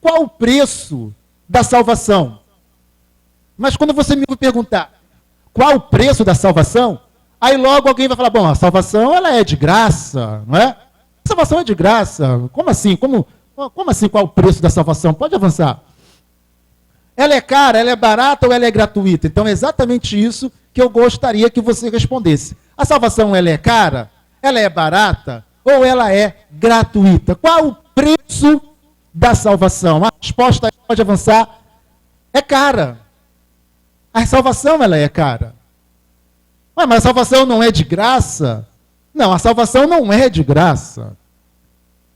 qual o preço da salvação? Mas quando você me perguntar qual o preço da salvação, aí logo alguém vai falar, bom, a salvação ela é de graça, não é? A salvação é de graça. Como assim? Como assim qual o preço da salvação? Pode avançar. Ela é cara, ela é barata ou ela é gratuita? Então é exatamente isso que eu gostaria que você respondesse. A salvação ela é cara? Ela é barata? Ou ela é gratuita? Qual o preço da salvação? A resposta pode avançar. É cara. A salvação ela é cara. Mas a salvação não é de graça? Não, a salvação não é de graça.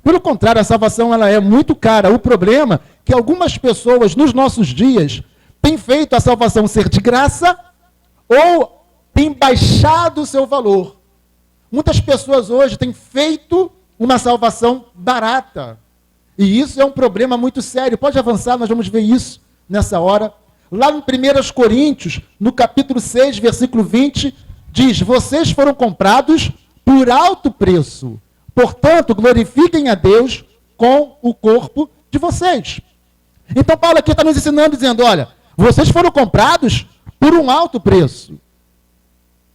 Pelo contrário, a salvação ela é muito cara. O problema é que algumas pessoas nos nossos dias têm feito a salvação ser de graça ou têm baixado o seu valor. Muitas pessoas hoje têm feito uma salvação barata. E isso é um problema muito sério. Pode avançar, nós vamos ver isso nessa hora. Lá no 1 Coríntios, no capítulo 6, versículo 20, diz, vocês foram comprados por alto preço. Portanto, glorifiquem a Deus com o corpo de vocês. Então, Paulo aqui está nos ensinando, dizendo, olha, vocês foram comprados por um alto preço.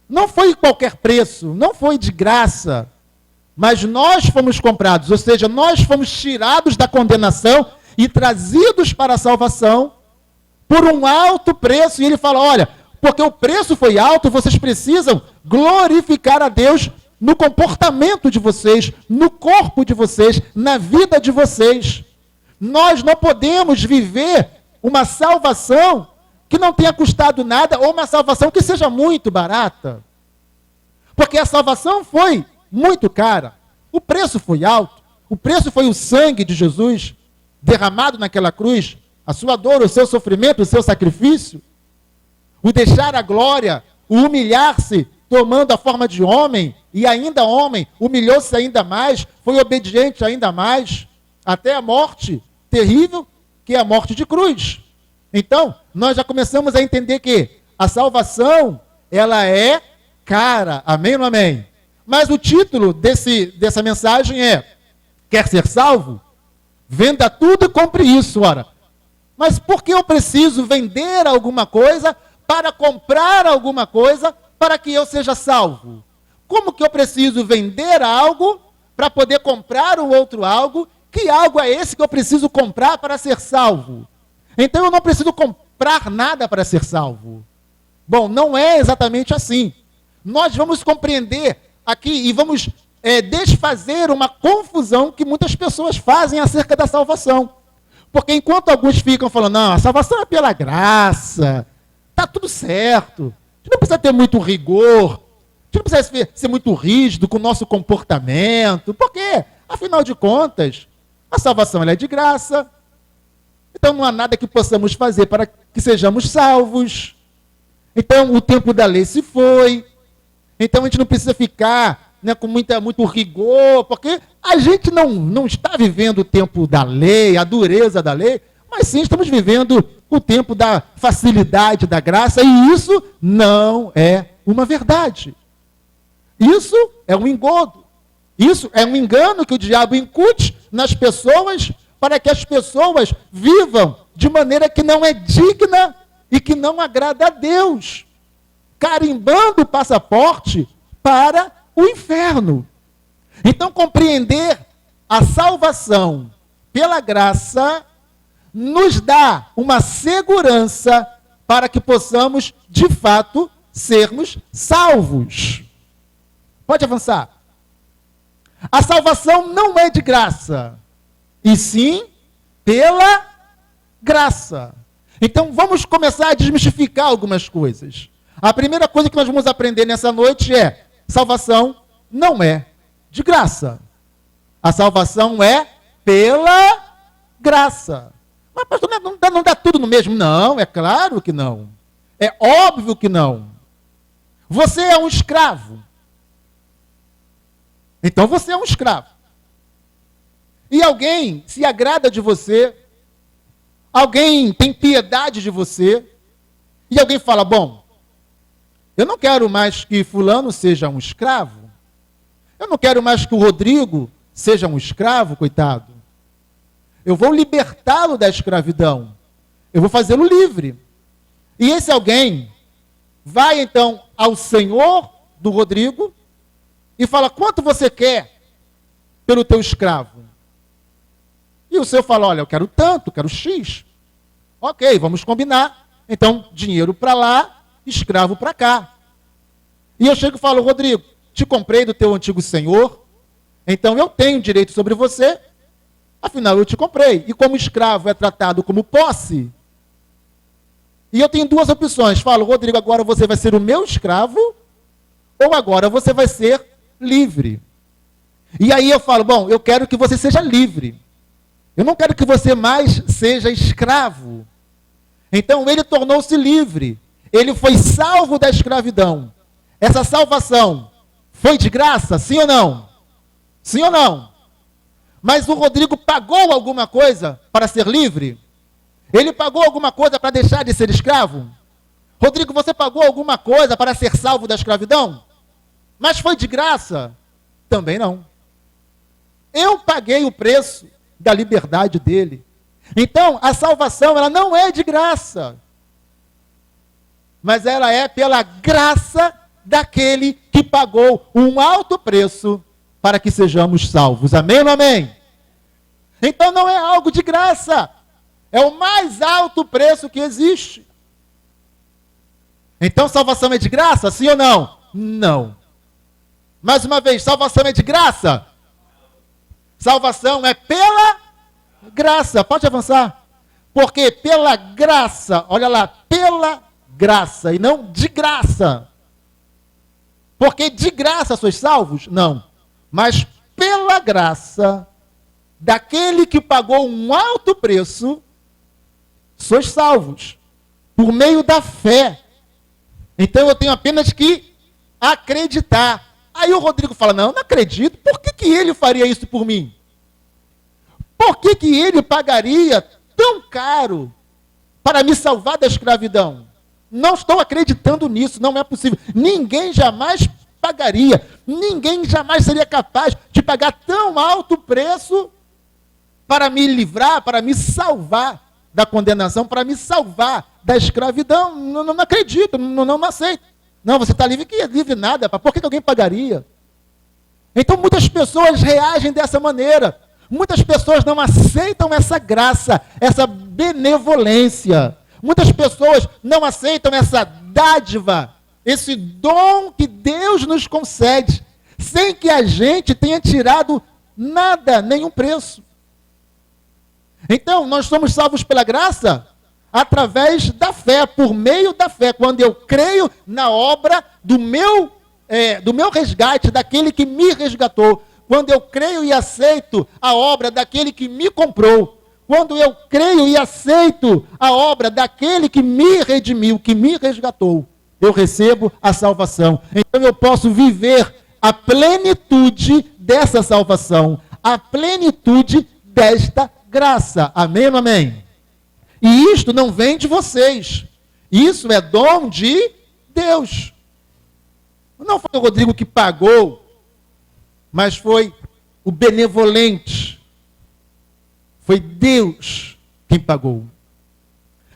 Não foi qualquer preço, não foi de graça, mas nós fomos comprados, ou seja, nós fomos tirados da condenação e trazidos para a salvação por um alto preço. E ele fala, olha, porque o preço foi alto, vocês precisam glorificar a Deus no comportamento de vocês, no corpo de vocês, na vida de vocês. Nós não podemos viver uma salvação que não tenha custado nada, ou uma salvação que seja muito barata. Porque a salvação foi muito cara. O preço foi alto. O preço foi o sangue de Jesus derramado naquela cruz, a sua dor, o seu sofrimento, o seu sacrifício, o deixar a glória, o humilhar-se, tomando a forma de homem, e ainda homem, humilhou-se ainda mais, foi obediente ainda mais, até a morte terrível, que é a morte de cruz. Então, nós já começamos a entender que a salvação, ela é cara. Amém ou não amém? Mas o título dessa mensagem é, quer ser salvo? Venda tudo e compre isso, ora. Mas por que eu preciso vender alguma coisa para comprar alguma coisa para que eu seja salvo? Como que eu preciso vender algo para poder comprar um outro algo? Que algo é esse que eu preciso comprar para ser salvo? Então eu não preciso comprar nada para ser salvo. Bom, não é exatamente assim. Nós vamos compreender aqui e vamos desfazer uma confusão que muitas pessoas fazem acerca da salvação. Porque enquanto alguns ficam falando, não, a salvação é pela graça, está tudo certo, a gente não precisa ter muito rigor, a gente não precisa ser muito rígido com o nosso comportamento, porque, afinal de contas, a salvação ela é de graça, então não há nada que possamos fazer para que sejamos salvos. Então o tempo da lei se foi, então a gente não precisa ficar com muito rigor, porque a gente não está vivendo o tempo da lei, a dureza da lei, mas sim estamos vivendo o tempo da facilidade, da graça, e isso não é uma verdade. Isso é um engodo. Isso é um engano que o diabo incute nas pessoas para que as pessoas vivam de maneira que não é digna e que não agrada a Deus, carimbando o passaporte para o inferno. Então, compreender a salvação pela graça nos dá uma segurança para que possamos, de fato, sermos salvos. Pode avançar. A salvação não é de graça, e sim pela graça. Então, vamos começar a desmistificar algumas coisas. A primeira coisa que nós vamos aprender nessa noite é: salvação não é de graça. A salvação é pela graça. Mas, pastor, não dá tudo no mesmo? Não, é claro que não. É óbvio que não. Você é um escravo. Então você é um escravo. E alguém se agrada de você, alguém tem piedade de você, e alguém fala, bom, eu não quero mais que fulano seja um escravo, eu não quero mais que o Rodrigo seja um escravo, coitado. eu vou libertá-lo da escravidão. Eu vou fazê-lo livre. E esse alguém vai então ao senhor do Rodrigo e fala: quanto você quer pelo teu escravo? E o senhor fala: olha, eu quero tanto, quero X. Ok, vamos combinar. Então, dinheiro para lá, escravo para cá. E eu chego e falo: Rodrigo, te comprei do teu antigo senhor, então eu tenho direito sobre você, afinal eu te comprei. E como escravo é tratado como posse, e eu tenho duas opções. Falo: Rodrigo, agora você vai ser o meu escravo, ou agora você vai ser livre. E aí eu falo: bom, eu quero que você seja livre. Eu não quero que você mais seja escravo. Então ele tornou-se livre. Ele foi salvo da escravidão. Essa salvação foi de graça, sim ou não? Sim ou não? Mas o Rodrigo pagou alguma coisa para ser livre? Ele pagou alguma coisa para deixar de ser escravo? Rodrigo, você pagou alguma coisa para ser salvo da escravidão? Mas foi de graça? Também não. Eu paguei o preço da liberdade dele. Então, a salvação, ela não é de graça, mas ela é pela graça daquele que pagou um alto preço para que sejamos salvos. Amém ou não amém? Então não é algo de graça, é o mais alto preço que existe. Então salvação é de graça, sim ou não? Não. Mais uma vez, salvação é de graça? Salvação é pela graça. Pode avançar. Porque pela graça, olha lá, pela graça e não de graça. Porque de graça sois salvos? Não. Mas pela graça daquele que pagou um alto preço, sois salvos. Por meio da fé. Então eu tenho apenas que acreditar. Aí o Rodrigo fala: não acredito. Por que ele faria isso por mim? Por que ele pagaria tão caro para me salvar da escravidão? Não estou acreditando nisso, não é possível. Ninguém jamais pagaria, ninguém jamais seria capaz de pagar tão alto preço para me livrar, para me salvar da condenação, para me salvar da escravidão. Não acredito, não aceito. Não, você está livre? Que é livre nada, por que alguém pagaria? Então muitas pessoas reagem dessa maneira. Muitas pessoas não aceitam essa graça, essa benevolência. Muitas pessoas não aceitam essa dádiva, esse dom que Deus nos concede, sem que a gente tenha tirado nada, nenhum preço. Então, nós somos salvos pela graça através da fé, por meio da fé. Quando eu creio na obra do meu resgate, daquele que me resgatou. Quando eu creio e aceito a obra daquele que me comprou. Quando eu creio e aceito a obra daquele que me redimiu, que me resgatou, eu recebo a salvação. Então eu posso viver a plenitude dessa salvação, a plenitude desta graça. Amém ou não amém? E isto não vem de vocês. Isso é dom de Deus. Não foi o Rodrigo que pagou, mas foi o benevolente. Foi Deus quem pagou.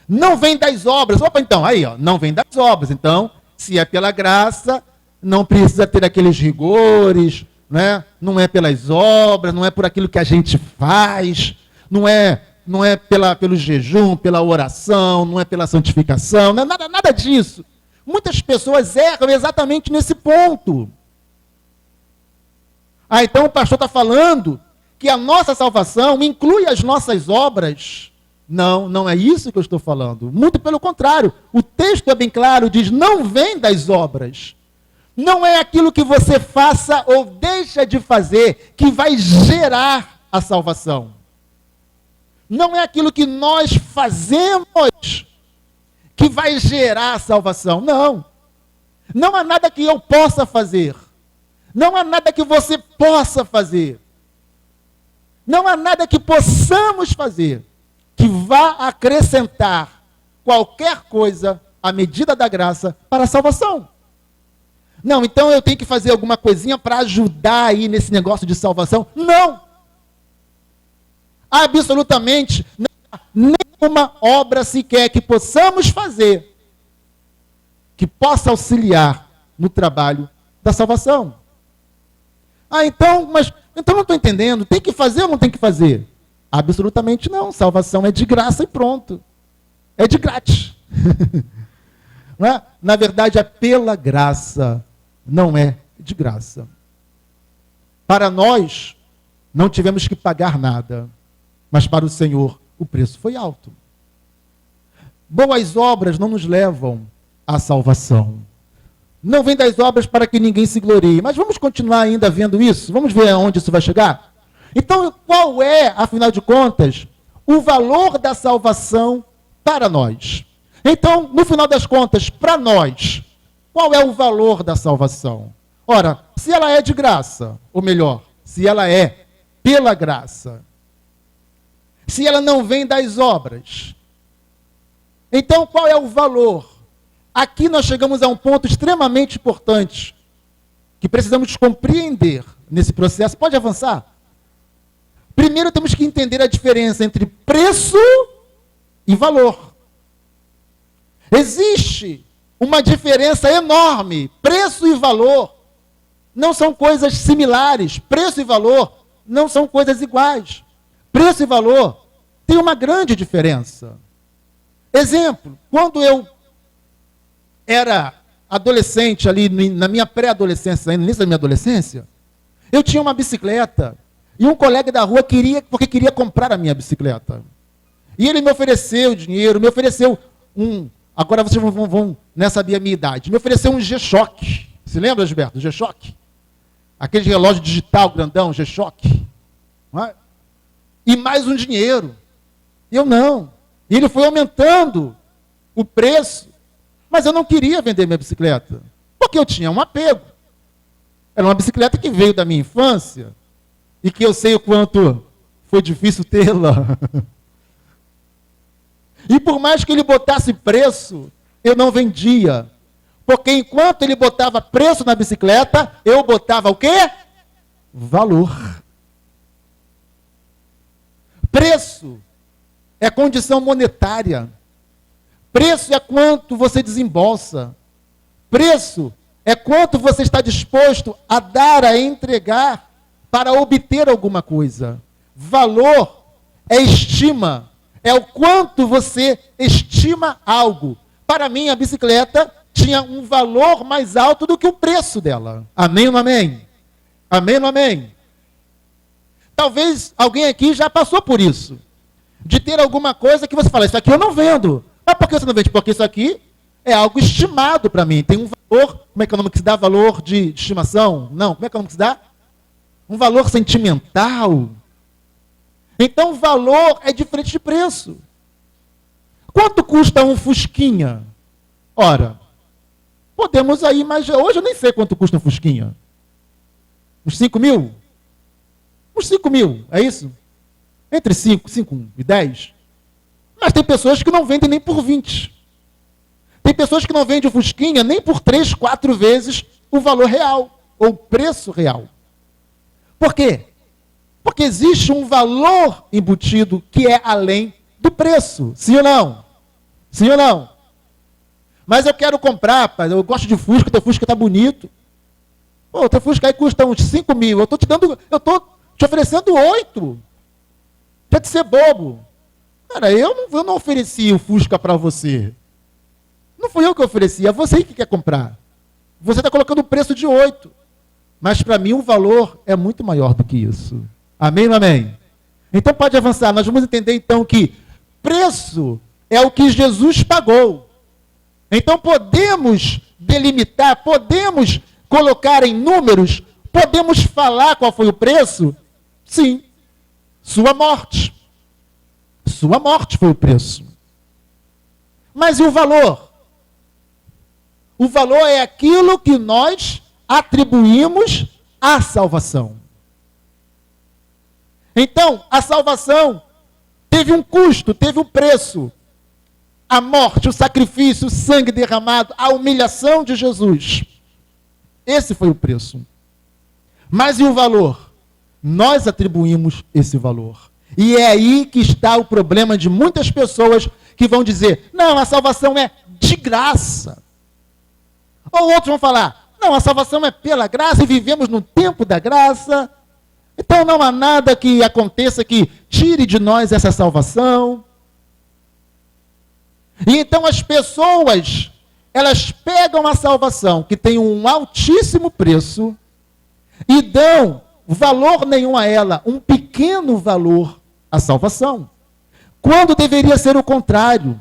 Não vem das obras. Opa, então, aí, ó, não vem das obras. Então, se é pela graça, não precisa ter aqueles rigores, né? Não é pelas obras, não é por aquilo que a gente faz, não é pelo jejum, pela oração, não é pela santificação, não é nada disso. Muitas pessoas erram exatamente nesse ponto. Ah, então o pastor está falando que a nossa salvação inclui as nossas obras. Não é isso que eu estou falando. Muito pelo contrário. O texto é bem claro, diz: não vem das obras. Não é aquilo que você faça ou deixa de fazer que vai gerar a salvação. Não é aquilo que nós fazemos que vai gerar a salvação. Não. Não há nada que eu possa fazer. Não há nada que você possa fazer. Não há nada que possamos fazer que vá acrescentar qualquer coisa à medida da graça para a salvação. Não, então eu tenho que fazer alguma coisinha para ajudar aí nesse negócio de salvação. Não! absolutamente nenhuma obra sequer que possamos fazer que possa auxiliar no trabalho da salvação. Então não estou entendendo, tem que fazer ou não tem que fazer? Absolutamente não, salvação é de graça e pronto. É de grátis. Não é? Na verdade, é pela graça, não é de graça. Para nós, não tivemos que pagar nada, mas para o Senhor o preço foi alto. Boas obras não nos levam à salvação. Não vem das obras para que ninguém se glorie. Mas vamos continuar ainda vendo isso? Vamos ver aonde isso vai chegar? Então, qual é, afinal de contas, o valor da salvação para nós? Então, no final das contas, para nós, qual é o valor da salvação? Ora, se ela é de graça, ou melhor, se ela é pela graça, se ela não vem das obras, então qual é o valor? Aqui nós chegamos a um ponto extremamente importante, que precisamos compreender nesse processo. Pode avançar? Primeiro temos que entender a diferença entre preço e valor. Existe uma diferença enorme. Preço e valor não são coisas similares. Preço e valor não são coisas iguais. Preço e valor têm uma grande diferença. Exemplo, quando eu era adolescente, ali na minha pré-adolescência, no início da minha adolescência, eu tinha uma bicicleta e um colega da rua porque queria comprar a minha bicicleta. E ele me ofereceu dinheiro, me ofereceu agora vocês vão saber a minha idade, me ofereceu um G-Shock. Se lembra, Gilberto, G-Shock? Aquele relógio digital grandão, G-Shock. E mais um dinheiro. Eu não. E ele foi aumentando o preço. Mas eu não queria vender minha bicicleta, porque eu tinha um apego. Era uma bicicleta que veio da minha infância, e que eu sei o quanto foi difícil tê-la. E por mais que ele botasse preço, eu não vendia. Porque enquanto ele botava preço na bicicleta, eu botava o quê? Valor. Preço é condição monetária. Preço é quanto você desembolsa. Preço é quanto você está disposto a dar, a entregar para obter alguma coisa. Valor é estima. É o quanto você estima algo. Para mim, a bicicleta tinha um valor mais alto do que o preço dela. Amém ou não amém? Amém ou não amém? Talvez alguém aqui já passou por isso. De ter alguma coisa que você fala, isso aqui eu não vendo. Mas por que você não vende? Porque isso aqui é algo estimado para mim. Tem um valor, como é que é o nome que se dá? Valor de estimação? Não, como é que é o nome que se dá? Um valor sentimental. Então, valor é diferente de preço. Quanto custa um Fusquinha? Ora, podemos aí, mas hoje eu nem sei quanto custa um Fusquinha. Uns 5 mil? Uns 5 mil, é isso? Entre 5 e 10. Mas tem pessoas que não vendem nem por 20. Tem pessoas que não vendem o Fusquinha nem por 3, 4 vezes o valor real, ou o preço real. Por quê? Porque existe um valor embutido que é além do preço. Sim ou não? Sim ou não? Mas eu quero comprar, pai, eu gosto de Fusca, o teu Fusca está bonito. Pô, o teu Fusca aí custa uns 5 mil. Eu estou te oferecendo 8. Quer de ser bobo. Cara, eu não ofereci o Fusca para você. Não fui eu que ofereci, é você que quer comprar. Você está colocando o preço de 8. Mas para mim o valor é muito maior do que isso. Amém ou amém? Então pode avançar. Nós vamos entender então que preço é o que Jesus pagou. Então podemos delimitar, podemos colocar em números, podemos falar qual foi o preço? Sim. Sua morte. Sua morte foi o preço. Mas e o valor? O valor é aquilo que nós atribuímos à salvação. Então, a salvação teve um custo, teve um preço. A morte, o sacrifício, o sangue derramado, a humilhação de Jesus. Esse foi o preço. Mas e o valor? Nós atribuímos esse valor. E é aí que está o problema de muitas pessoas que vão dizer, não, a salvação é de graça. Ou outros vão falar, não, a salvação é pela graça e vivemos no tempo da graça. Então não há nada que aconteça que tire de nós essa salvação. E então as pessoas, elas pegam a salvação, que tem um altíssimo preço, e dão valor nenhum a ela, um pequeno valor à salvação. Quando deveria ser o contrário.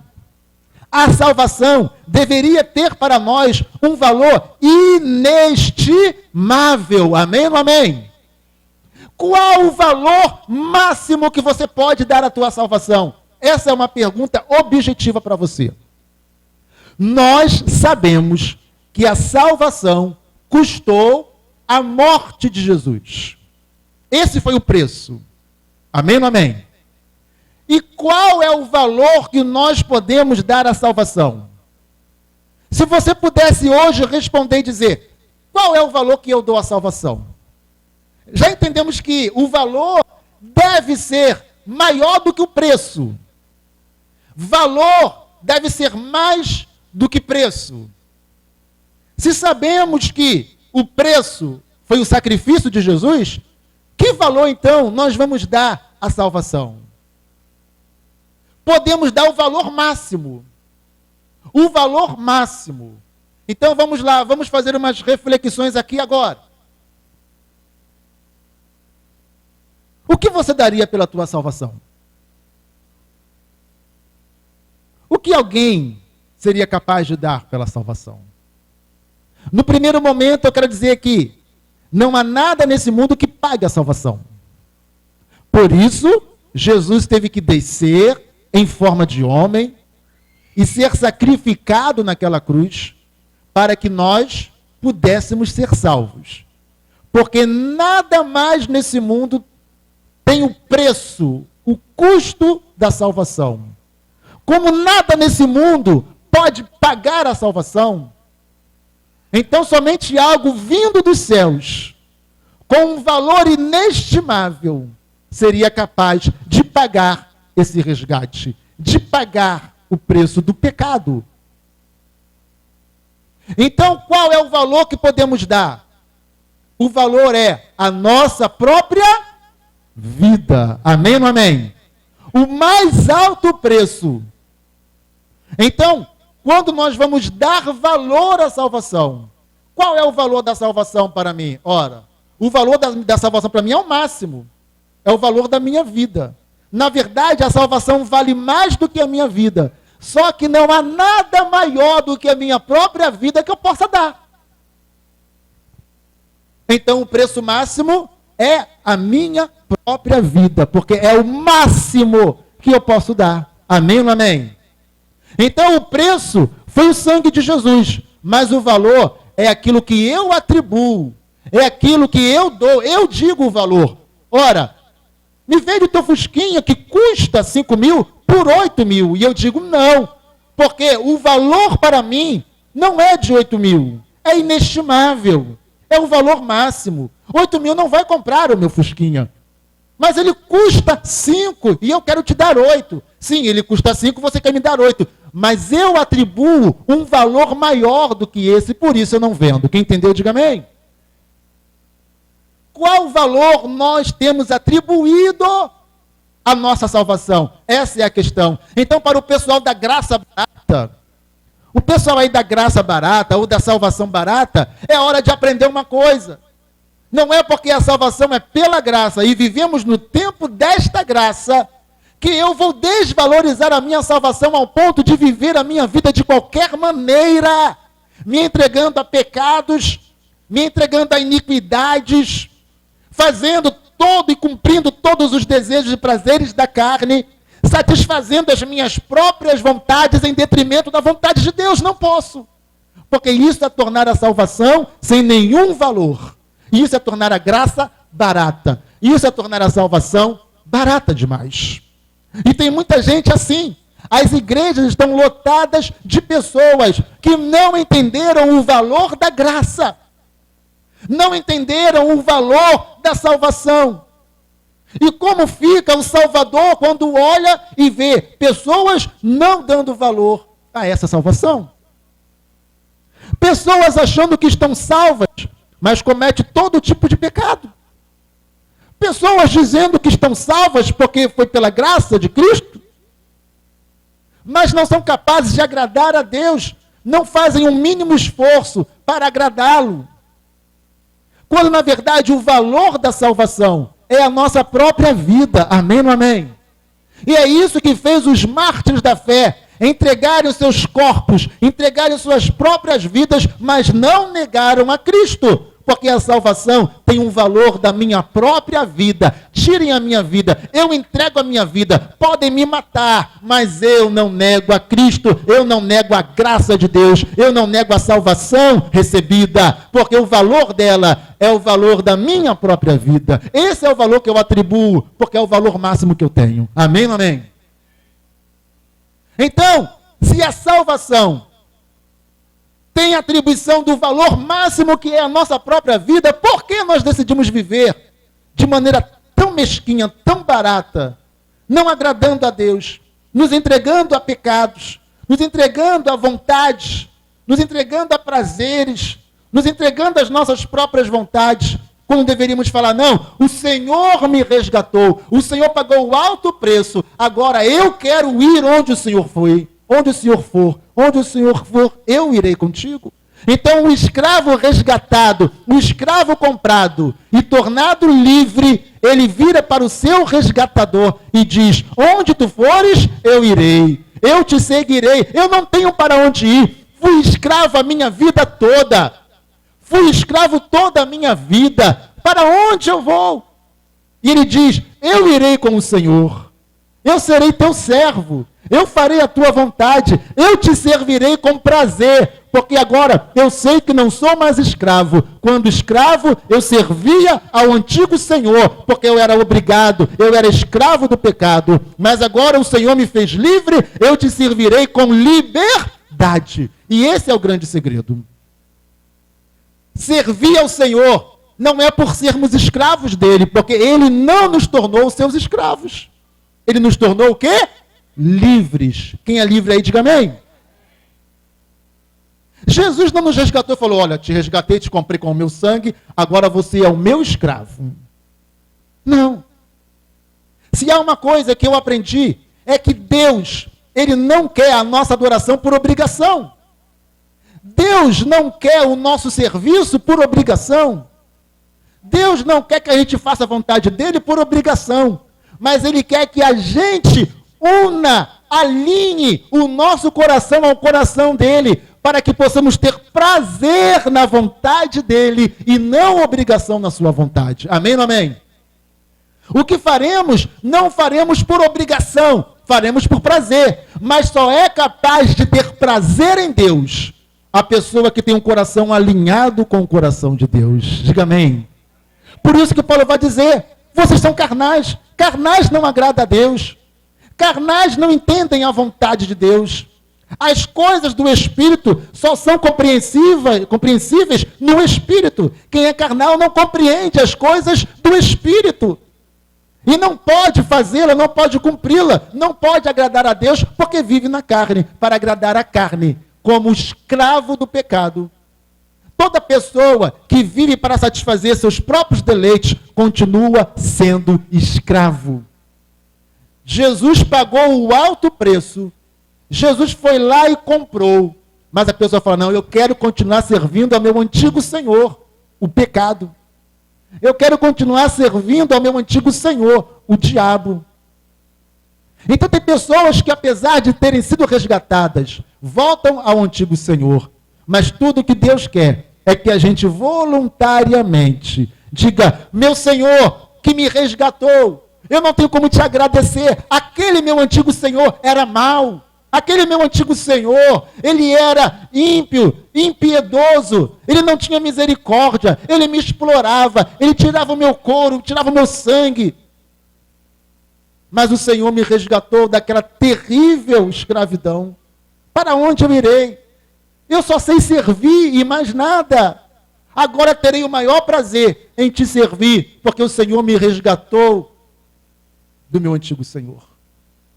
A salvação deveria ter para nós um valor inestimável. Amém ou amém? Qual o valor máximo que você pode dar à tua salvação? Essa é uma pergunta objetiva para você. Nós sabemos que a salvação custou a morte de Jesus. Esse foi o preço. Amém ou amém? E qual é o valor que nós podemos dar à salvação? Se você pudesse hoje responder e dizer, qual é o valor que eu dou à salvação? Já entendemos que o valor deve ser maior do que o preço. Valor deve ser mais do que preço. Se sabemos que o preço foi o sacrifício de Jesus, que valor então nós vamos dar à salvação? Podemos dar o valor máximo. O valor máximo. Então vamos lá, vamos fazer umas reflexões aqui agora. O que você daria pela tua salvação? O que alguém seria capaz de dar pela salvação? No primeiro momento eu quero dizer que não há nada nesse mundo que pague a salvação. Por isso, Jesus teve que descer em forma de homem e ser sacrificado naquela cruz para que nós pudéssemos ser salvos. Porque nada mais nesse mundo tem o preço, o custo da salvação. Como nada nesse mundo pode pagar a salvação, então somente algo vindo dos céus, com um valor inestimável, seria capaz de pagar esse resgate, de pagar o preço do pecado. Então, qual é o valor que podemos dar? O valor é a nossa própria vida. Amém ou não amém? O mais alto preço. Então, quando nós vamos dar valor à salvação, qual é o valor da salvação para mim? Ora, o valor da salvação para mim é o máximo. É o valor da minha vida. Na verdade, a salvação vale mais do que a minha vida. Só que não há nada maior do que a minha própria vida que eu possa dar. Então, o preço máximo é a minha própria vida, porque é o máximo que eu posso dar. Amém ou não amém? Então, o preço foi o sangue de Jesus, mas o valor é aquilo que eu atribuo, é aquilo que eu dou, eu digo o valor. Ora, me vende o teu fusquinha que custa 5 mil por 8 mil. E eu digo não, porque o valor para mim não é de 8 mil, é inestimável, é o valor máximo. 8 mil não vai comprar o meu fusquinha, mas ele custa 5 e eu quero te dar 8. Sim, ele custa 5, você quer me dar 8, mas eu atribuo um valor maior do que esse, por isso eu não vendo. Quem entendeu, diga amém. Qual valor nós temos atribuído à nossa salvação? Essa é a questão. Então, para o pessoal da graça barata, o pessoal aí da graça barata ou da salvação barata, é hora de aprender uma coisa. Não é porque a salvação é pela graça e vivemos no tempo desta graça que eu vou desvalorizar a minha salvação ao ponto de viver a minha vida de qualquer maneira, me entregando a pecados, me entregando a iniquidades, fazendo todo e cumprindo todos os desejos e prazeres da carne, satisfazendo as minhas próprias vontades em detrimento da vontade de Deus. Não posso, porque isso é tornar a salvação sem nenhum valor. Isso é tornar a graça barata. Isso é tornar a salvação barata demais. E tem muita gente assim. As igrejas estão lotadas de pessoas que não entenderam o valor da graça. Não entenderam o valor da salvação. E como fica o Salvador quando olha e vê pessoas não dando valor a essa salvação? Pessoas achando que estão salvas, mas cometem todo tipo de pecado. Pessoas dizendo que estão salvas porque foi pela graça de Cristo, mas não são capazes de agradar a Deus, não fazem um mínimo esforço para agradá-lo. Quando, na verdade, o valor da salvação é a nossa própria vida. Amém ou amém? E é isso que fez os mártires da fé entregarem os seus corpos, entregarem suas próprias vidas, mas não negaram a Cristo. Porque a salvação tem um valor da minha própria vida. Tirem a minha vida, eu entrego a minha vida. Podem me matar, mas eu não nego a Cristo. Eu não nego a graça de Deus. Eu não nego a salvação recebida. Porque o valor dela é o valor da minha própria vida. Esse é o valor que eu atribuo, porque é o valor máximo que eu tenho. Amém ou amém? Então, se a salvação tem atribuição do valor máximo que é a nossa própria vida, por que nós decidimos viver de maneira tão mesquinha, tão barata, não agradando a Deus, nos entregando a pecados, nos entregando a vontades, nos entregando a prazeres, nos entregando às nossas próprias vontades, quando deveríamos falar, não, o Senhor me resgatou, o Senhor pagou o alto preço, agora eu quero ir onde o Senhor foi. Onde o Senhor for, eu irei contigo. Então o escravo resgatado, o escravo comprado e tornado livre, ele vira para o seu resgatador e diz, onde tu fores, eu irei, eu te seguirei, eu não tenho para onde ir, fui escravo a minha vida toda, fui escravo toda a minha vida, para onde eu vou? E ele diz, eu irei com o Senhor, eu serei teu servo, eu farei a tua vontade, eu te servirei com prazer, porque agora eu sei que não sou mais escravo. Quando escravo, eu servia ao antigo Senhor, porque eu era obrigado, eu era escravo do pecado. Mas agora o Senhor me fez livre, eu te servirei com liberdade. E esse é o grande segredo. Servir ao Senhor não é por sermos escravos dele, porque ele não nos tornou seus escravos. Ele nos tornou o quê? Livres. Quem é livre aí, diga amém. Jesus não nos resgatou e falou, olha, te resgatei, te comprei com o meu sangue, agora você é o meu escravo. Não. Se há uma coisa que eu aprendi, é que Deus, ele não quer a nossa adoração por obrigação. Deus não quer o nosso serviço por obrigação. Deus não quer que a gente faça a vontade dele por obrigação. Mas ele quer que a gente alinhe o nosso coração ao coração dele, para que possamos ter prazer na vontade dele e não obrigação na sua vontade. Amém ou amém? O que faremos, não faremos por obrigação, faremos por prazer, mas só é capaz de ter prazer em Deus a pessoa que tem um coração alinhado com o coração de Deus. Diga amém. Por isso que Paulo vai dizer, vocês são carnais, carnais não agrada a Deus. Carnais não entendem a vontade de Deus. As coisas do Espírito só são compreensíveis no Espírito. Quem é carnal não compreende as coisas do Espírito. E não pode fazê-la, não pode cumpri-la, não pode agradar a Deus, porque vive na carne, para agradar a carne, como escravo do pecado. Toda pessoa que vive para satisfazer seus próprios deleites, continua sendo escravo. Jesus pagou o alto preço, Jesus foi lá e comprou, mas a pessoa fala, não, eu quero continuar servindo ao meu antigo Senhor, o pecado. Eu quero continuar servindo ao meu antigo Senhor, o diabo. Então tem pessoas que, apesar de terem sido resgatadas, voltam ao antigo Senhor, mas tudo que Deus quer é que a gente voluntariamente diga, meu Senhor, que me resgatou, eu não tenho como te agradecer. Aquele meu antigo Senhor era mau. Aquele meu antigo Senhor, ele era ímpio, impiedoso. Ele não tinha misericórdia. Ele me explorava. Ele tirava o meu couro, tirava o meu sangue. Mas o Senhor me resgatou daquela terrível escravidão. Para onde eu irei? Eu só sei servir e mais nada. Agora terei o maior prazer em te servir, porque o Senhor me resgatou do meu antigo Senhor.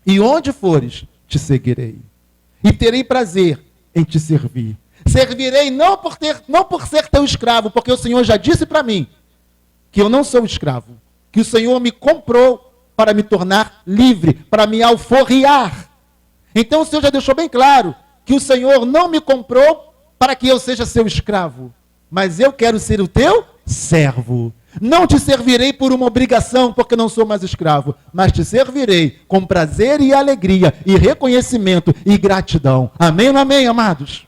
E onde fores, te seguirei. E terei prazer em te servir. Servirei não por ser teu escravo, porque o Senhor já disse para mim que eu não sou escravo, que o Senhor me comprou para me tornar livre, para me alforriar. Então o Senhor já deixou bem claro que o Senhor não me comprou para que eu seja seu escravo, mas eu quero ser o teu servo. Não te servirei por uma obrigação, porque não sou mais escravo, mas te servirei com prazer e alegria, e reconhecimento e gratidão. Amém ou não amém, amados?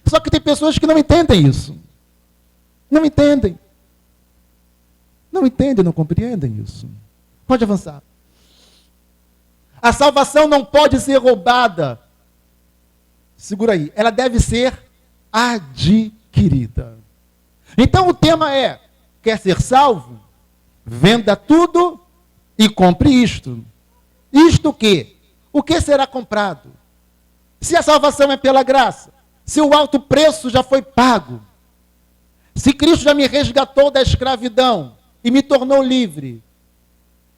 Só que tem pessoas que não entendem isso. Não entendem. Não entendem, não compreendem isso. Pode avançar. A salvação não pode ser roubada. Segura aí. Ela deve ser adquirida. Então o tema é: quer ser salvo? Venda tudo e compre isto. Isto o quê? O que será comprado? Se a salvação é pela graça, se o alto preço já foi pago, se Cristo já me resgatou da escravidão e me tornou livre,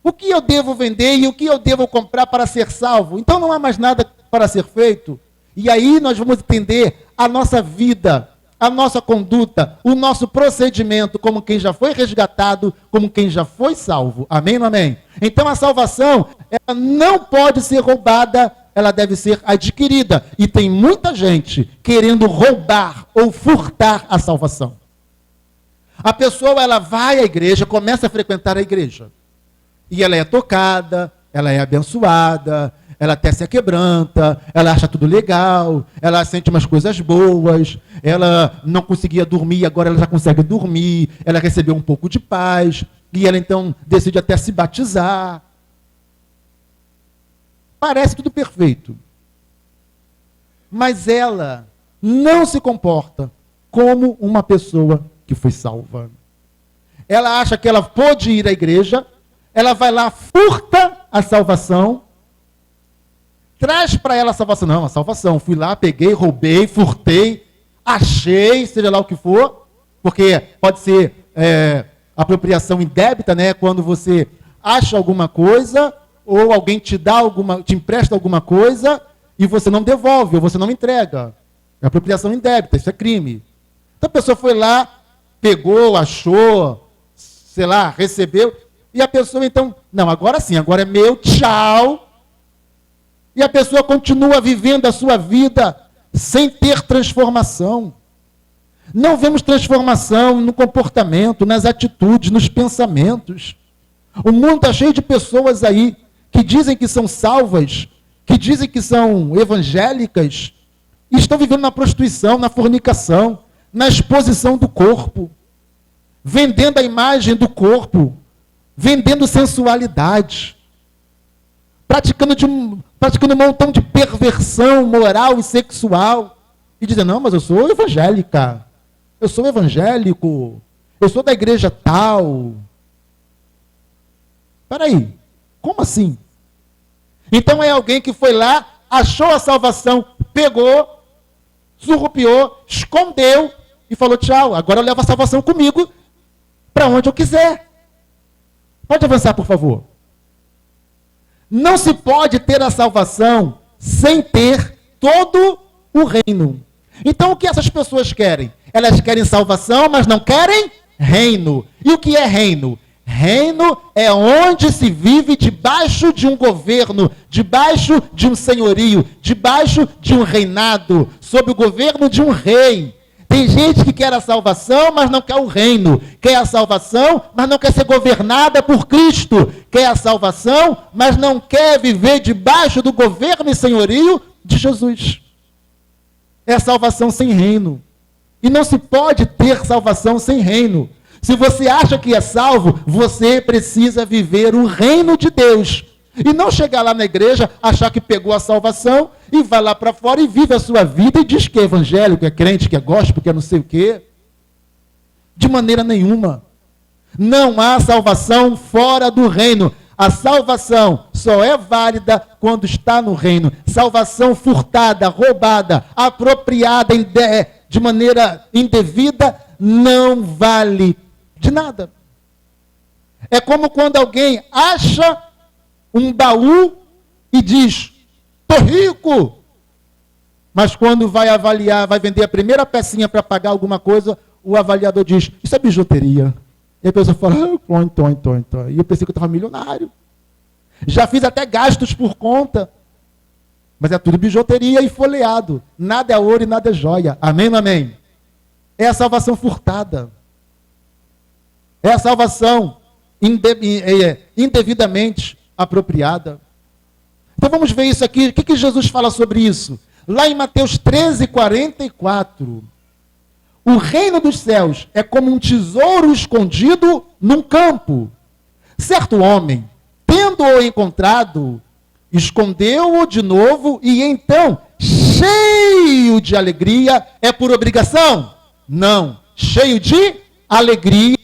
o que eu devo vender e o que eu devo comprar para ser salvo? Então não há mais nada para ser feito. E aí nós vamos entender a nossa vida, a nossa conduta, o nosso procedimento como quem já foi resgatado, como quem já foi salvo. Amém ou não amém? Então a salvação, ela não pode ser roubada, ela deve ser adquirida. E tem muita gente querendo roubar ou furtar a salvação. A pessoa, ela vai à igreja, começa a frequentar a igreja. E ela é tocada, ela é abençoada, ela até se aquebranta, ela acha tudo legal, ela sente umas coisas boas, ela não conseguia dormir, agora ela já consegue dormir, ela recebeu um pouco de paz, e ela então decide até se batizar. Parece tudo perfeito. Mas ela não se comporta como uma pessoa que foi salva. Ela acha que ela pode ir à igreja, ela vai lá, furta a salvação, traz para ela a salvação. Não, a salvação. Fui lá, peguei, roubei, furtei, achei, seja lá o que for, porque pode ser apropriação indébita, né? Quando você acha alguma coisa, ou alguém te empresta alguma coisa, e você não devolve, ou você não entrega. É apropriação indébita, isso é crime. Então a pessoa foi lá, pegou, achou, sei lá, recebeu, e a pessoa então, não, agora sim, agora é meu, tchau. E a pessoa continua vivendo a sua vida sem ter transformação. Não vemos transformação no comportamento, nas atitudes, nos pensamentos. O mundo está cheio de pessoas aí que dizem que são salvas, que dizem que são evangélicas, e estão vivendo na prostituição, na fornicação, na exposição do corpo, vendendo a imagem do corpo, vendendo sensualidade, praticando um montão de perversão moral e sexual, e dizendo, não, mas eu sou evangélica, eu sou evangélico, eu sou da igreja tal. Espera aí, como assim? Então é alguém que foi lá, achou a salvação, pegou, surrupiou, escondeu e falou, tchau, agora eu levo a salvação comigo para onde eu quiser. Pode avançar, por favor. Não se pode ter a salvação sem ter todo o reino. Então o que essas pessoas querem? Elas querem salvação, mas não querem reino. E o que é reino? Reino é onde se vive debaixo de um governo, debaixo de um senhorio, debaixo de um reinado, sob o governo de um rei. Tem gente que quer a salvação, mas não quer o reino. Quer a salvação, mas não quer ser governada por Cristo. Quer a salvação, mas não quer viver debaixo do governo e senhorio de Jesus. É a salvação sem reino. E não se pode ter salvação sem reino. Se você acha que é salvo, você precisa viver o reino de Deus. E não chegar lá na igreja, achar que pegou a salvação e vai lá para fora e vive a sua vida e diz que é evangélico, que é crente, que é gospel, que é não sei o quê. De maneira nenhuma. Não há salvação fora do reino. A salvação só é válida quando está no reino. Salvação furtada, roubada, apropriada de maneira indevida, não vale de nada. É como quando alguém acha um baú e diz, estou rico. Mas quando vai avaliar, vai vender a primeira pecinha para pagar alguma coisa, o avaliador diz, isso é bijuteria. E a pessoa fala, então. E eu pensei que eu estava milionário. Já fiz até gastos por conta. Mas é tudo bijuteria e folheado. Nada é ouro e nada é joia. Amém, amém? É a salvação furtada. É a salvação indevidamente apropriada. Então vamos ver isso aqui. O que Jesus fala sobre isso? Lá em Mateus 13:44. O reino dos céus é como um tesouro escondido num campo. Certo homem, tendo-o encontrado, escondeu-o de novo e então, cheio de alegria, é por obrigação? Não. Cheio de alegria,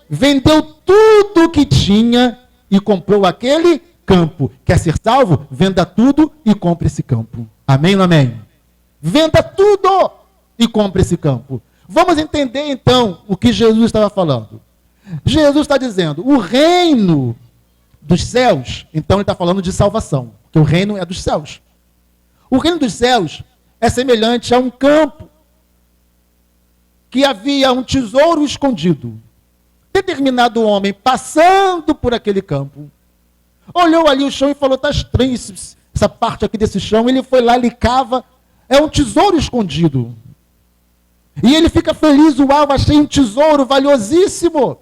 vendeu tudo o que tinha e comprou aquele campo. Quer ser salvo? Venda tudo e compre esse campo. Amém ou amém? Venda tudo e compre esse campo. Vamos entender então o que Jesus estava falando. Jesus está dizendo, o reino dos céus, então ele está falando de salvação, que o reino é dos céus. O reino dos céus é semelhante a um campo que havia um tesouro escondido. Determinado homem passando por aquele campo, olhou ali o chão e falou, está estranho essa parte aqui desse chão. Ele foi lá, ele cava, é um tesouro escondido. E ele fica feliz, uau, achei um tesouro valiosíssimo.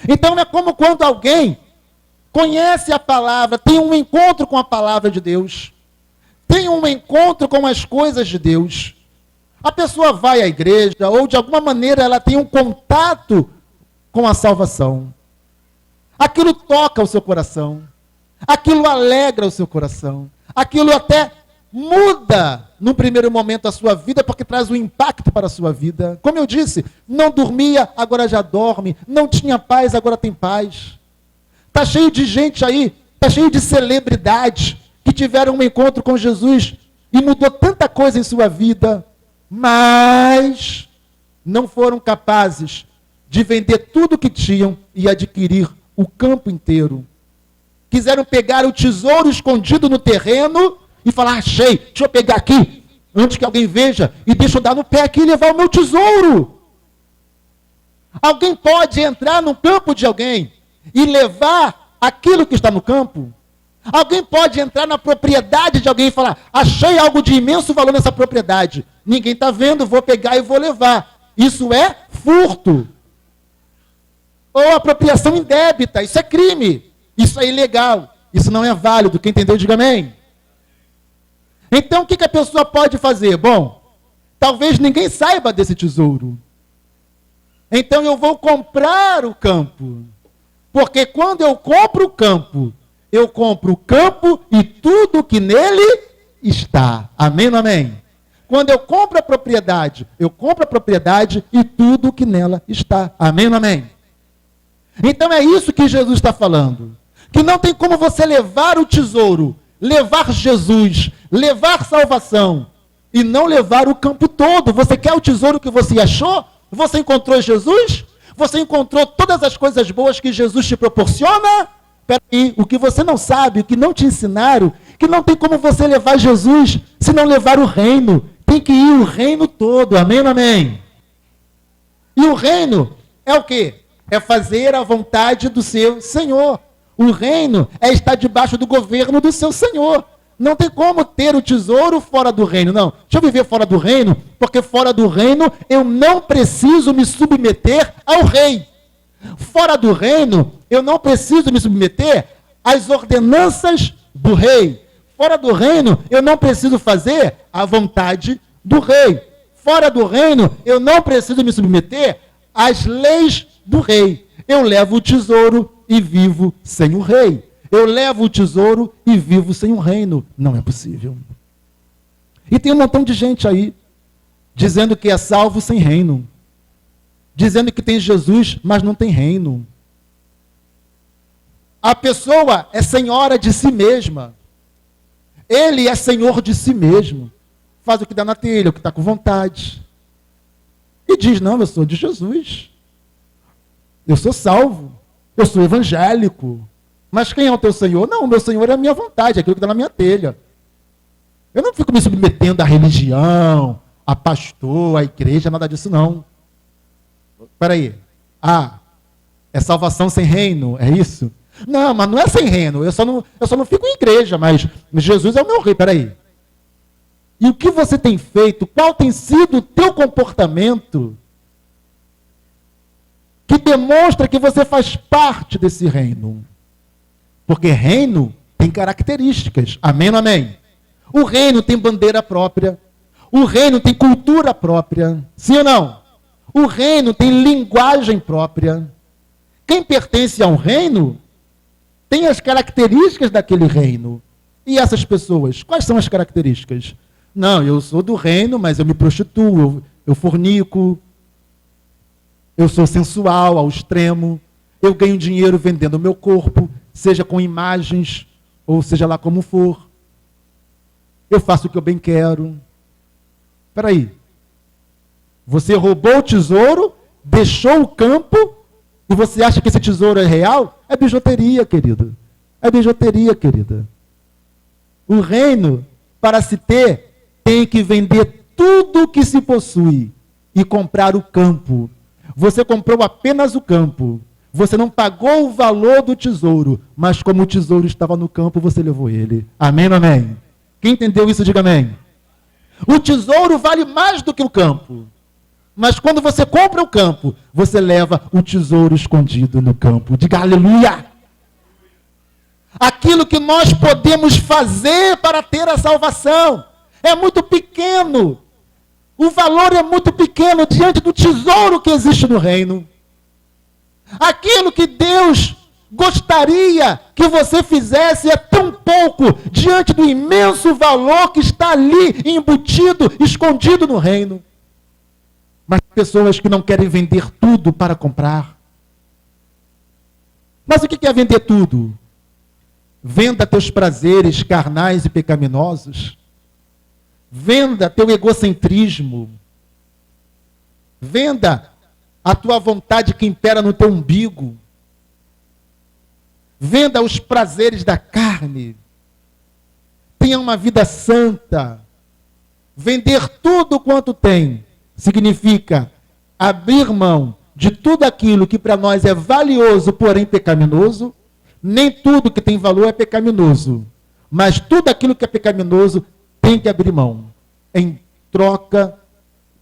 Então é como quando alguém conhece a palavra, tem um encontro com a palavra de Deus, tem um encontro com as coisas de Deus. A pessoa vai à igreja, ou de alguma maneira ela tem um contato com a salvação. Aquilo toca o seu coração, aquilo alegra o seu coração, aquilo até muda, no primeiro momento, a sua vida, porque traz um impacto para a sua vida. Como eu disse, não dormia, agora já dorme. Não tinha paz, agora tem paz. Está cheio de gente aí, está cheio de celebridades que tiveram um encontro com Jesus e mudou tanta coisa em sua vida, mas não foram capazes de vender tudo o que tinham e adquirir o campo inteiro. Quiseram pegar o tesouro escondido no terreno e falar, achei, deixa eu pegar aqui, antes que alguém veja, e deixa eu dar no pé aqui e levar o meu tesouro. Alguém pode entrar no campo de alguém e levar aquilo que está no campo? Alguém pode entrar na propriedade de alguém e falar, achei algo de imenso valor nessa propriedade. Ninguém está vendo, vou pegar e vou levar. Isso é furto. Ou apropriação indébita, isso é crime. Isso é ilegal. Isso não é válido. Quem entendeu, diga amém. Então, o que a pessoa pode fazer? Bom, talvez ninguém saiba desse tesouro. Então, eu vou comprar o campo. Porque quando eu compro o campo e tudo que nele está. Amém ou amém? Quando eu compro a propriedade e tudo que nela está. Amém ou amém? Então, é isso que Jesus está falando. Que não tem como você levar o tesouro, levar Jesus, levar salvação e não levar o campo todo. Você quer o tesouro que você achou? Você encontrou Jesus? Você encontrou todas as coisas boas que Jesus te proporciona? Peraí, o que você não sabe, o que não te ensinaram, que não tem como você levar Jesus se não levar o reino. Tem que ir o reino todo. Amém ou amém? E o reino é o quê? É fazer a vontade do seu Senhor. O reino é estar debaixo do governo do seu Senhor. Não tem como ter o tesouro fora do reino, não. Deixa eu viver fora do reino, porque fora do reino eu não preciso me submeter ao rei. Fora do reino eu não preciso me submeter às ordenanças do rei. Fora do reino eu não preciso fazer a vontade do rei. Fora do reino eu não preciso me submeter às leis do rei. Eu levo o tesouro e vivo sem o rei. Eu levo o tesouro e vivo sem o reino. Não é possível. E tem um montão de gente aí dizendo que é salvo sem reino. Dizendo que tem Jesus, mas não tem reino. A pessoa é senhora de si mesma. Ele é senhor de si mesmo. Faz o que dá na telha, o que está com vontade. E diz, não, eu sou de Jesus. Eu sou salvo. Eu sou evangélico. Mas quem é o teu Senhor? Não, o meu Senhor é a minha vontade, é aquilo que está na minha telha. Eu não fico me submetendo à religião, a pastor, à igreja, nada disso não. Espera aí. É salvação sem reino, é isso? Não, mas não é sem reino. Eu só não fico em igreja, mas Jesus é o meu rei. Espera aí. E o que você tem feito? Qual tem sido o teu comportamento que demonstra que você faz parte desse reino? Porque reino tem características. Amém ou amém? O reino tem bandeira própria. O reino tem cultura própria. Sim ou não? O reino tem linguagem própria. Quem pertence a um reino tem as características daquele reino. E essas pessoas, quais são as características? Não, eu sou do reino, mas eu me prostituo, eu fornico, eu sou sensual ao extremo, eu ganho dinheiro vendendo o meu corpo, seja com imagens, ou seja lá como for. Eu faço o que eu bem quero. Espera aí. Você roubou o tesouro, deixou o campo, e você acha que esse tesouro é real? É bijuteria, querido. É bijuteria, querida. O reino, para se ter, tem que vender tudo o que se possui e comprar o campo. Você comprou apenas o campo. Você não pagou o valor do tesouro, mas como o tesouro estava no campo, você levou ele. Amém ou amém? Quem entendeu isso, diga amém. O tesouro vale mais do que o campo. Mas quando você compra o campo, você leva o tesouro escondido no campo. Diga aleluia! Aquilo que nós podemos fazer para ter a salvação é muito pequeno. O valor é muito pequeno diante do tesouro que existe no reino. Aquilo que Deus gostaria que você fizesse é tão pouco diante do imenso valor que está ali embutido, escondido no reino. Mas pessoas que não querem vender tudo para comprar. Mas o que é vender tudo? Venda teus prazeres carnais e pecaminosos. Venda teu egocentrismo. Venda a tua vontade que impera no teu umbigo. Venda os prazeres da carne. Tenha uma vida santa. Vender tudo quanto tem significa abrir mão de tudo aquilo que para nós é valioso, porém pecaminoso. Nem tudo que tem valor é pecaminoso. Mas tudo aquilo que é pecaminoso tem que abrir mão. Em troca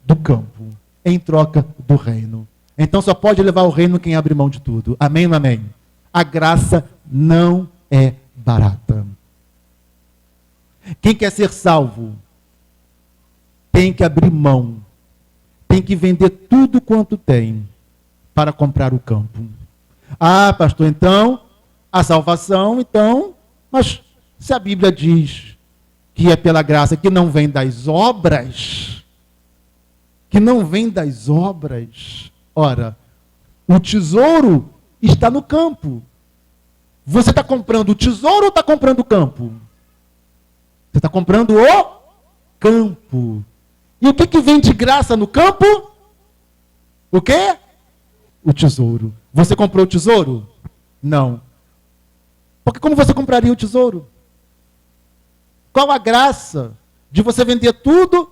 do campo. Em troca do reino. Então só pode levar o reino quem abre mão de tudo. Amém ou amém? A graça não é barata. Quem quer ser salvo tem que abrir mão. Tem que vender tudo quanto tem para comprar o campo. Ah, pastor, então, a salvação, então, mas se a Bíblia diz que é pela graça, que não vem das obras, ora, o tesouro está no campo. Você está comprando o tesouro ou está comprando o campo? Você está comprando o campo. E o que vem de graça no campo? O quê? O tesouro. Você comprou o tesouro? Não. Porque como você compraria o tesouro? Qual a graça de você vender tudo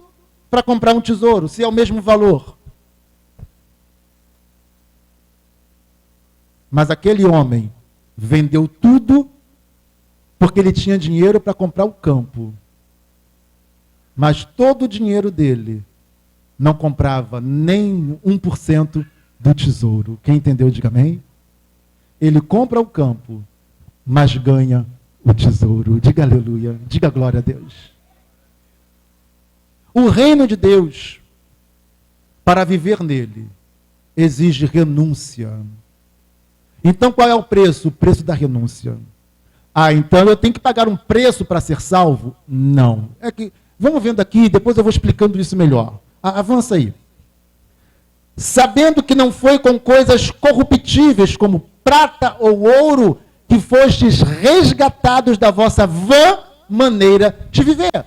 para comprar um tesouro, se é o mesmo valor? Mas aquele homem vendeu tudo porque ele tinha dinheiro para comprar o campo. Mas todo o dinheiro dele não comprava nem 1% do tesouro. Quem entendeu, diga amém. Ele compra o campo, mas ganha o tesouro. Diga aleluia, diga glória a Deus. O reino de Deus, para viver nele, exige renúncia. Então qual é o preço? O preço da renúncia. Ah, então eu tenho que pagar um preço para ser salvo? Não. É que, vamos vendo aqui, depois eu vou explicando isso melhor. Avança aí. Sabendo que não foi com coisas corruptíveis, como prata ou ouro, que fostes resgatados da vossa vã maneira de viver.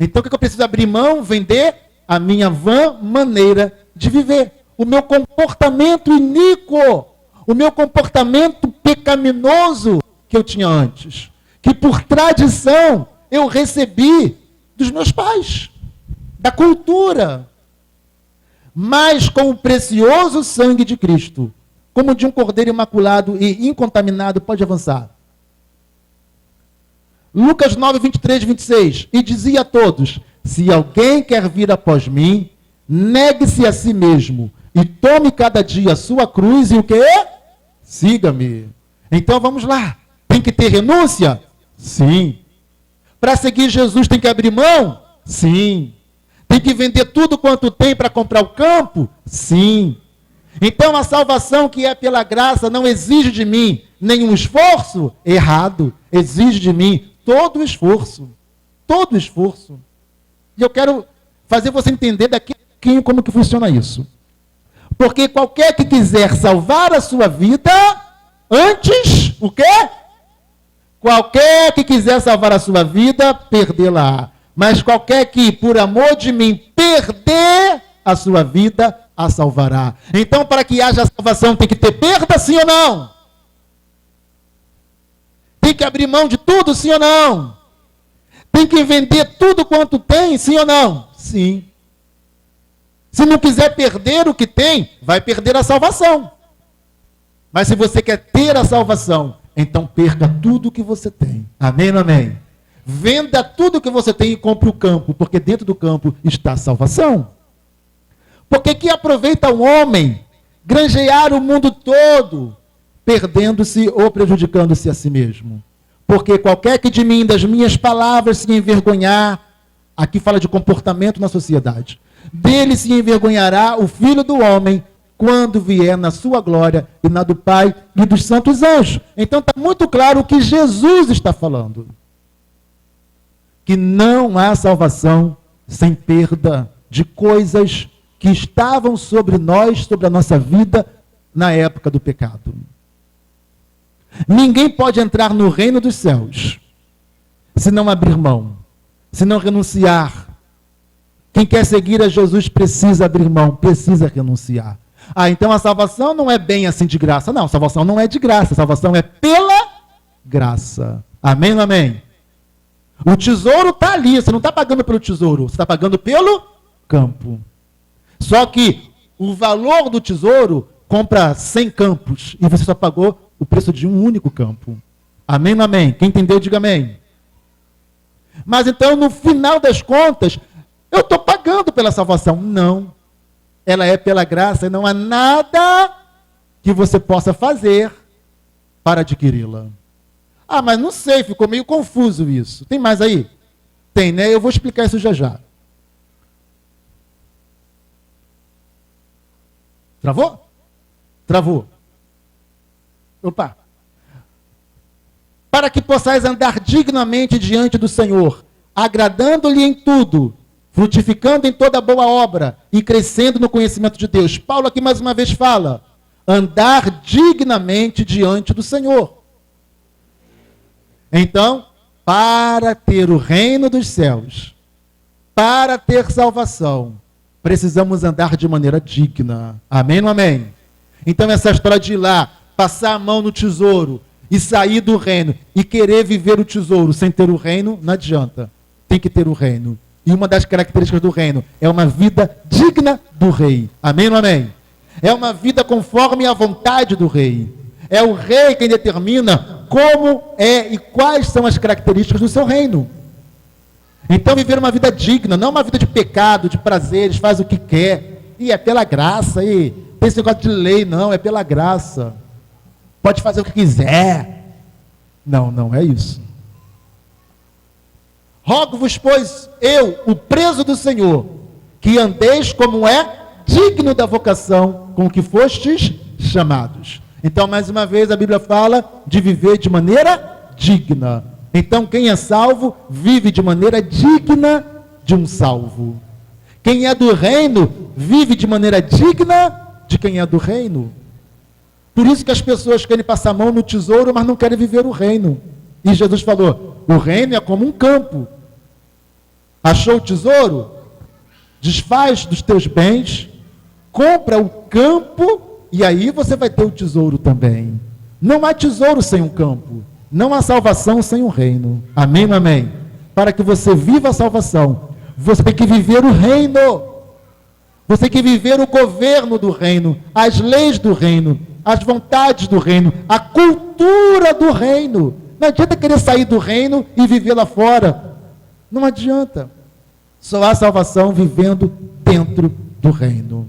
Então o que eu preciso abrir mão? Vender a minha vã maneira de viver. o meu comportamento iníquo, o meu comportamento pecaminoso que eu tinha antes, que por tradição eu recebi dos meus pais, da cultura. Mas com o precioso sangue de Cristo, como de um cordeiro imaculado e incontaminado, pode avançar. Lucas 9, 23, 26. E dizia a todos: se alguém quer vir após mim, negue-se a si mesmo e tome cada dia a sua cruz e o quê? Siga-me. Então vamos lá. Tem que ter renúncia? Sim. Para seguir Jesus tem que abrir mão? Sim. Tem que vender tudo quanto tem para comprar o campo? Sim. Então a salvação que é pela graça não exige de mim nenhum esforço? Errado. Exige de mim todo o esforço. Todo o esforço. E eu quero fazer você entender daqui a pouquinho como que funciona isso. Porque qualquer que quiser salvar a sua vida, antes, o quê? Qualquer que quiser salvar a sua vida, perdê-la. Mas qualquer que, por amor de mim, perder a sua vida, a salvará. Então, para que haja salvação, tem que ter perda, sim ou não? Tem que abrir mão de tudo, sim ou não? Tem que vender tudo quanto tem, sim ou não? Sim. Se não quiser perder o que tem, vai perder a salvação. Mas se você quer ter a salvação, então perca tudo o que você tem. Amém ou amém? Venda tudo o que você tem e compre o campo, porque dentro do campo está a salvação. Porque que aproveita um homem granjear o mundo todo, perdendo-se ou prejudicando-se a si mesmo? Porque qualquer que de mim, das minhas palavras, se envergonhar, aqui fala de comportamento na sociedade, dele se envergonhará o Filho do Homem, quando vier na sua glória e na do Pai e dos santos anjos. Então está muito claro o que Jesus está falando. Que não há salvação sem perda de coisas que estavam sobre nós, sobre a nossa vida, na época do pecado. Ninguém pode entrar no reino dos céus se não abrir mão, se não renunciar. Quem quer seguir a Jesus precisa abrir mão, precisa renunciar. Ah, então a salvação não é bem assim de graça. Não, a salvação não é de graça, a salvação é pela graça. Amém ou amém? O tesouro está ali, você não está pagando pelo tesouro, você está pagando pelo campo. Só que o valor do tesouro compra 100 campos e você só pagou o preço de um único campo. Amém ou amém? Quem entendeu, diga amém. Mas então, no final das contas, eu estou pagando pela salvação. Não. Ela é pela graça e não há nada que você possa fazer para adquiri-la. Ah, mas não sei, ficou meio confuso isso. Tem mais aí? Tem, né? Eu vou explicar isso já já. Travou? Travou. Opa. Para que possais andar dignamente diante do Senhor, agradando-lhe em tudo, frutificando em toda boa obra e crescendo no conhecimento de Deus. Paulo aqui mais uma vez fala, andar dignamente diante do Senhor. Então, para ter o reino dos céus, para ter salvação, precisamos andar de maneira digna. Amém ou amém? Então essa história de ir lá, passar a mão no tesouro e sair do reino e querer viver o tesouro sem ter o reino, não adianta. Tem que ter o reino. E uma das características do reino é uma vida digna do rei. Amém ou amém? É uma vida conforme a vontade do rei. É o rei quem determina como é e quais são as características do seu reino. Então viver uma vida digna, não uma vida de pecado, de prazeres, faz o que quer. E é pela graça, e tem esse negócio de lei, não, é pela graça. Pode fazer o que quiser. Não, não é isso. Rogo-vos, pois, eu, o preso do Senhor, que andeis como é digno da vocação com que fostes chamados. Então, mais uma vez, a Bíblia fala de viver de maneira digna. Então, quem é salvo, vive de maneira digna de um salvo. Quem é do reino, vive de maneira digna de quem é do reino. Por isso que as pessoas querem passar a mão no tesouro, mas não querem viver o reino. E Jesus falou, o reino é como um campo. Achou o tesouro? Desfaz dos teus bens compra o campo e aí você vai ter o tesouro também. Não há tesouro sem um campo. Não há salvação sem um reino. Amém ou amém? Para que você viva a salvação, você tem que viver o reino. Você tem que viver o governo do reino, as leis do reino, as vontades do reino, a cultura do reino. Não adianta querer sair do reino e viver lá fora. Não adianta. Só há salvação vivendo dentro do reino.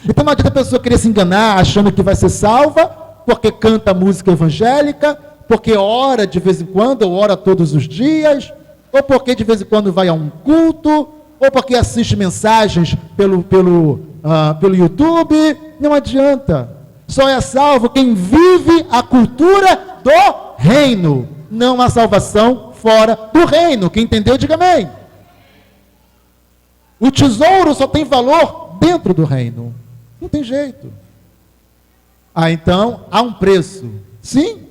Então não adianta a pessoa querer se enganar achando que vai ser salva porque canta música evangélica, porque ora de vez em quando, ou ora todos os dias, ou porque de vez em quando vai a um culto, ou porque assiste mensagens pelo YouTube. Não adianta. Só é salvo quem vive a cultura do reino. Não há salvação fora do reino. Quem entendeu, diga amém. O tesouro só tem valor dentro do reino. Não tem jeito. Então, há um preço. Sim.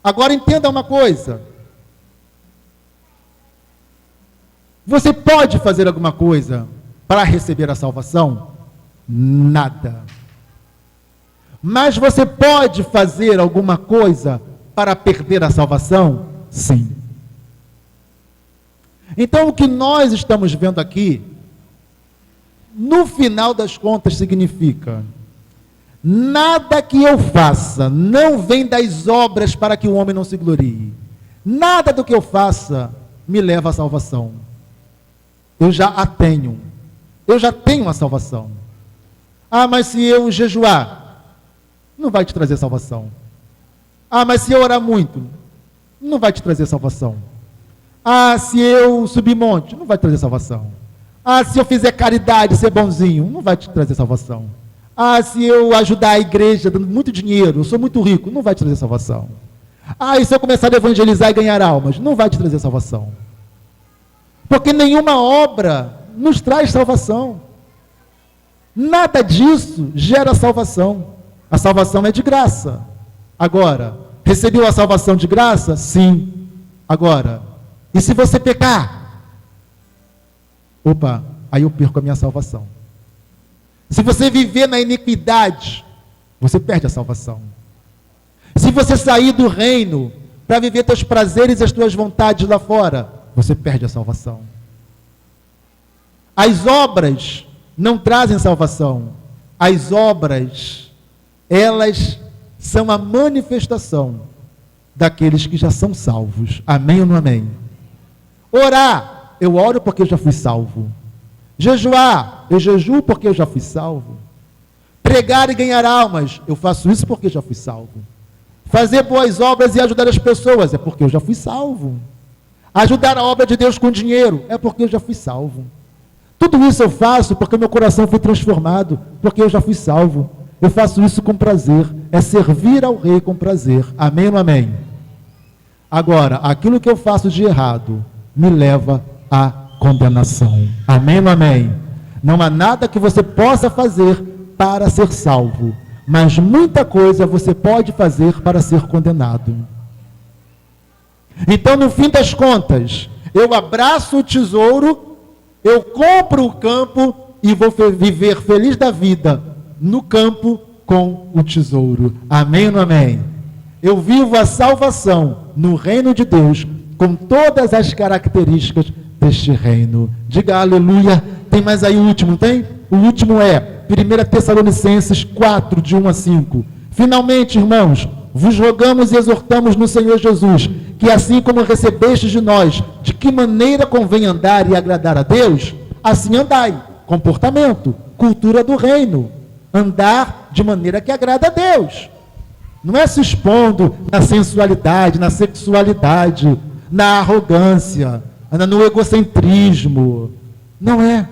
Agora entenda uma coisa. Você pode fazer alguma coisa para receber a salvação? Nada. Mas você pode fazer alguma coisa para perder a salvação? Sim. Então, o que nós estamos vendo aqui, no final das contas, significa: nada que eu faça não vem das obras para que o homem não se glorie. Nada do que eu faça me leva à salvação. Eu já a tenho. Eu já tenho a salvação. Ah, mas se eu jejuar, não vai te trazer salvação. Ah, mas se eu orar muito, não vai te trazer salvação. Ah, se eu subir monte, não vai trazer salvação. Ah, se eu fizer caridade, ser bonzinho, não vai te trazer salvação. Ah, se eu ajudar a igreja dando muito dinheiro, eu sou muito rico, não vai te trazer salvação. Ah, e se eu começar a evangelizar e ganhar almas, não vai te trazer salvação. Porque nenhuma obra nos traz salvação. Nada disso gera salvação. A salvação é de graça. Agora, recebeu a salvação de graça? Sim. Agora, e se você pecar? Opa, aí eu perco a minha salvação. Se você viver na iniquidade, você perde a salvação. Se você sair do reino para viver teus prazeres e as tuas vontades lá fora, você perde a salvação. As obras não trazem salvação. As obras, elas são a manifestação daqueles que já são salvos. Amém ou não amém? Orar, eu oro porque eu já fui salvo. Jejuar, eu jejuo porque eu já fui salvo. Pregar e ganhar almas, eu faço isso porque eu já fui salvo. Fazer boas obras e ajudar as pessoas, é porque eu já fui salvo. Ajudar a obra de Deus com dinheiro, é porque eu já fui salvo. Tudo isso eu faço porque meu coração foi transformado, porque eu já fui salvo. Eu faço isso com prazer, é servir ao rei com prazer. Amém ou não amém? Agora, aquilo que eu faço de errado me leva à condenação. Amém ou não amém? Não há nada que você possa fazer para ser salvo, mas muita coisa você pode fazer para ser condenado. Então, no fim das contas, eu abraço o tesouro, eu compro o campo e vou viver feliz da vida no campo com o tesouro. Amém ou não amém? Eu vivo a salvação no reino de Deus com todas as características deste reino. Diga aleluia. Tem mais aí o último, tem? O último é 1 Tessalonicenses 4, de 1 a 5. Finalmente, irmãos, vos rogamos e exortamos no Senhor Jesus, que assim como recebestes de nós, de que maneira convém andar e agradar a Deus, assim andai. Comportamento, cultura do reino. Andar de maneira que agrada a Deus. Não é se expondo na sensualidade, na sexualidade, na arrogância, no egocentrismo. Não é.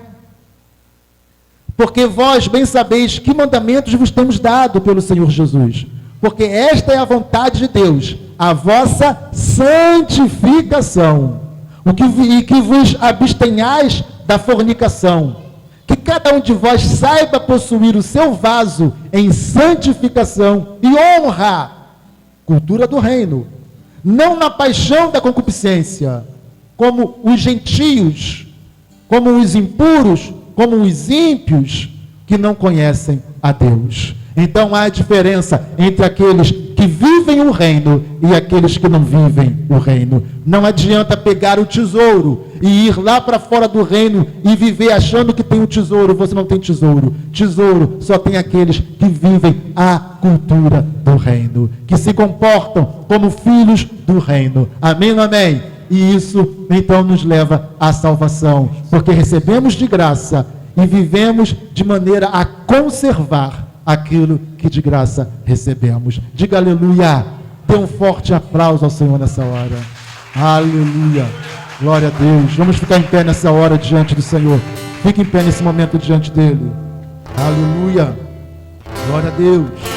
Porque vós bem sabeis que mandamentos vos temos dado pelo Senhor Jesus. Porque esta é a vontade de Deus, a vossa santificação. E que vos abstenhais da fornicação. Que cada um de vós saiba possuir o seu vaso em santificação e honra, cultura do reino, não na paixão da concupiscência, como os gentios, como os impuros, como os ímpios, que não conhecem a Deus. Então há diferença entre aqueles que vivem o reino e aqueles que não vivem o reino. Não adianta pegar o tesouro e ir lá para fora do reino e viver achando que tem um tesouro. Você não tem tesouro. Tesouro só tem aqueles que vivem a cultura do reino, que se comportam como filhos do reino. Amém ou amém? E isso então nos leva à salvação, porque recebemos de graça e vivemos de maneira a conservar aquilo que de graça recebemos. Diga aleluia. Dê um forte aplauso ao Senhor nessa hora. Aleluia. Glória a Deus. Vamos ficar em pé nessa hora diante do Senhor. Fique em pé nesse momento diante dele. Aleluia. Glória a Deus.